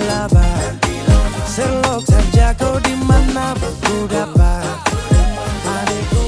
laba. Selok saja kau di mana ku dapat. Adikku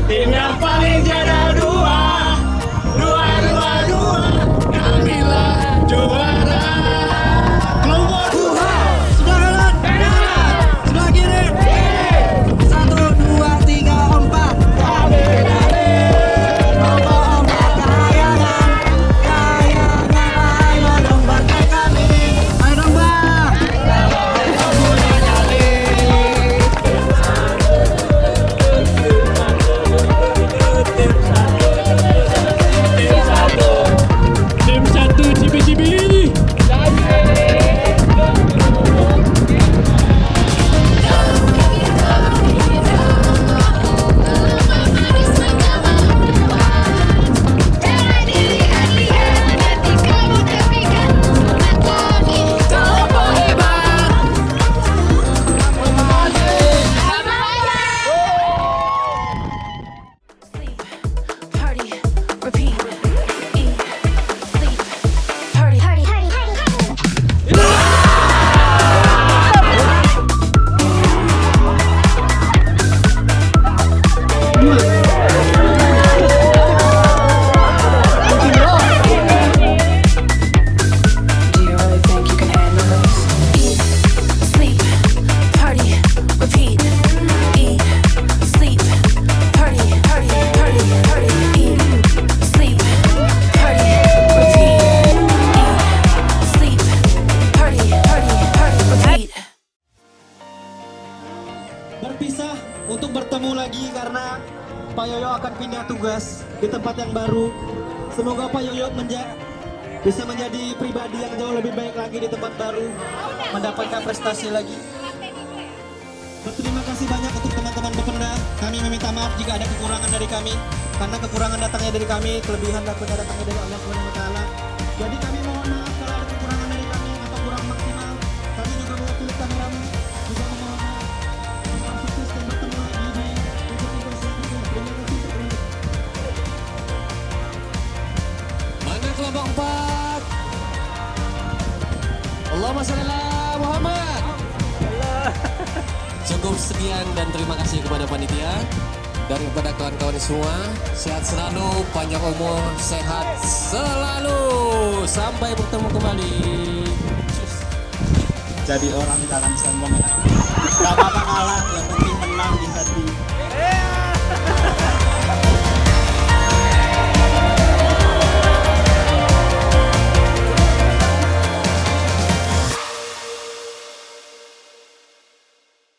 tim yang paling jaga dua, kamilah juara. Keluar sebelah kanan, sebelah kiri. 1, 2, 3, 4. Kami dari ombak-ombak kayangan, ayo dong bareng kami, ayo dong bang. Tim satu cibi-cibi. Berpisah untuk bertemu lagi karena Pak Yoyo akan pindah tugas di tempat yang baru. Semoga Pak Yoyo bisa menjadi pribadi yang jauh lebih baik lagi di tempat baru, mendapatkan prestasi lagi. Berterima kasih banyak untuk teman-teman Bapenda. Kami meminta maaf jika ada kekurangan dari kami, karena kekurangan datangnya dari kami, kelebihan datangnya dari Allah Subhanahu wa taala. Jadi kami mohon maaf kalau ada kekurangan dari kami atau kurang maksimal. Kami juga mewakili kameramen juga memohon maaf. Sukses dan bertemu lagi di tugas selanjutnya. Terima kasih semuanya. Mana kelompok 4? Allahumma shalli ala Muhammad. Cukup sekian dan terima kasih kepada panitia dan kepada kawan-kawan semua. Sehat selalu, panjang umur, sehat selalu. Sampai bertemu kembali. Jadi orang jangan sombong ya. Gak apa-apa kalah.